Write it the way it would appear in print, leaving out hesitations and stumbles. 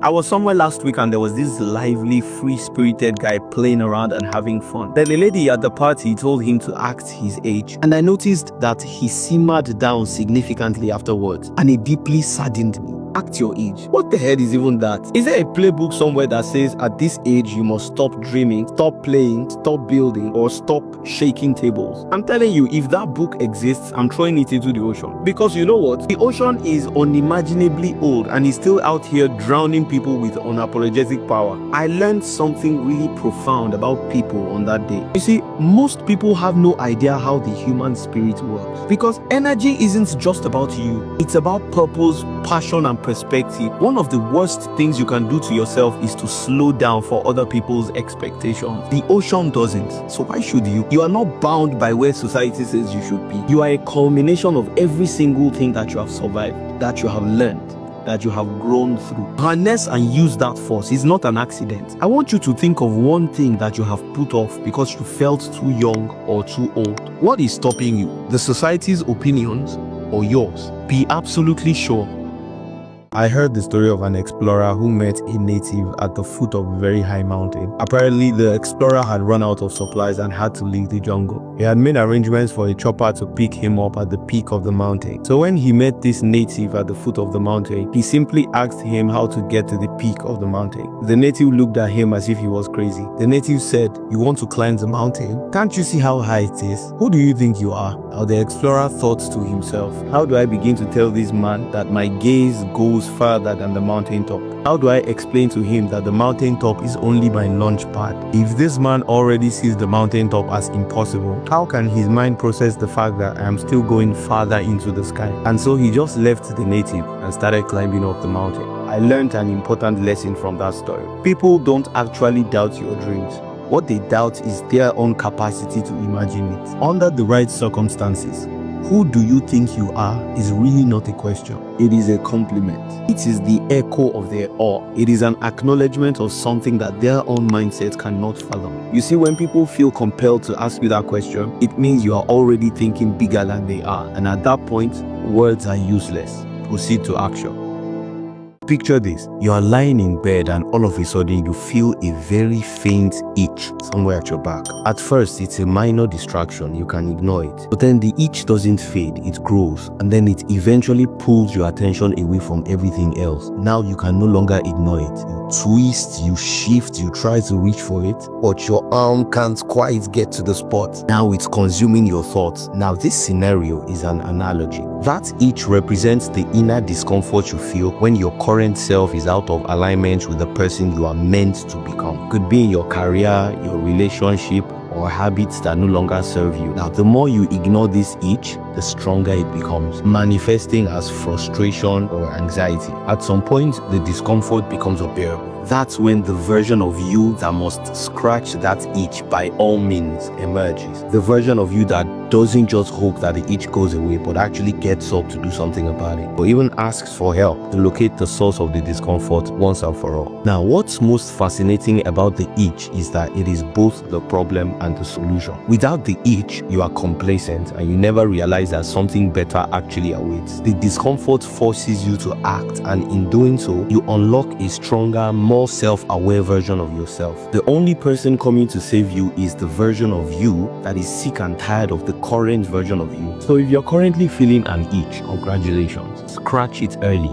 I was somewhere last week and there was this lively, free-spirited guy playing around and having fun. Then a lady at the party told him to act his age, and I noticed that he simmered down significantly afterwards, and it deeply saddened me. Act your age. What the hell is even that? Is there a playbook somewhere that says at this age you must stop dreaming, stop playing, stop building, or stop shaking tables? I'm telling you, if that book exists, I'm throwing it into the ocean. Because you know what? The ocean is unimaginably old and is still out here drowning people with unapologetic power. I learned something really profound about people on that day. You see, most people have no idea how the human spirit works. Because energy isn't just about you. It's about purpose, passion, and perspective. One of the worst things you can do to yourself is to slow down for other people's expectations. The ocean doesn't, so why should you? You are not bound by where society says you should be. You are a culmination of every single thing that you have survived, that you have learned, that you have grown through. Harness and use that force. It's not an accident. I want you to think of one thing that you have put off because you felt too young or too old. What is stopping you? The society's opinions or yours? Be absolutely sure. I heard the story of an explorer who met a native at the foot of a very high mountain. Apparently, the explorer had run out of supplies and had to leave the jungle. He had made arrangements for a chopper to pick him up at the peak of the mountain. So when he met this native at the foot of the mountain, he simply asked him how to get to the peak of the mountain. The native looked at him as if he was crazy. The native said, "You want to climb the mountain? Can't you see how high it is? Who do you think you are?" Now the explorer thought to himself, how do I begin to tell this man that my gaze goes further than the mountaintop? How do I explain to him that the mountaintop is only my launch pad? If this man already sees the mountaintop as impossible, how can his mind process the fact that I am still going farther into the sky? And so he just left the native and started climbing up the mountain. I learned an important lesson from that story. People don't actually doubt your dreams. What they doubt is their own capacity to imagine it. Under the right circumstances, who do you think you are is really not a question. It is a compliment. It is the echo of their awe. It is an acknowledgement of something that their own mindset cannot fathom. You see, when people feel compelled to ask you that question, it means you are already thinking bigger than they are. And at that point, words are useless. Proceed to action. Picture this, you are lying in bed and all of a sudden you feel a very faint itch somewhere at your back. At first, it's a minor distraction, you can ignore it. But then the itch doesn't fade, it grows, and then it eventually pulls your attention away from everything else. Now you can no longer ignore it. You twist, you shift, you try to reach for it, but your arm can't quite get to the spot. Now it's consuming your thoughts. Now this scenario is an analogy. That itch represents the inner discomfort you feel when your current self is out of alignment with the person you are meant to become. Could be in your career, your relationship, or habits that no longer serve you. Now, the more you ignore this itch, the stronger it becomes, manifesting as frustration or anxiety. At some point, the discomfort becomes unbearable. That's when the version of you that must scratch that itch by all means emerges. The version of you that doesn't just hope that the itch goes away, but actually gets up to do something about it, or even asks for help to locate the source of the discomfort once and for all. Now, what's most fascinating about the itch is that it is both the problem and the solution. Without the itch, you are complacent and you never realize that something better actually awaits. The discomfort forces you to act, and in doing so, you unlock a stronger, more self-aware version of yourself. The only person coming to save you is the version of you that is sick and tired of the current version of you. So if you're currently feeling an itch, congratulations, scratch it early.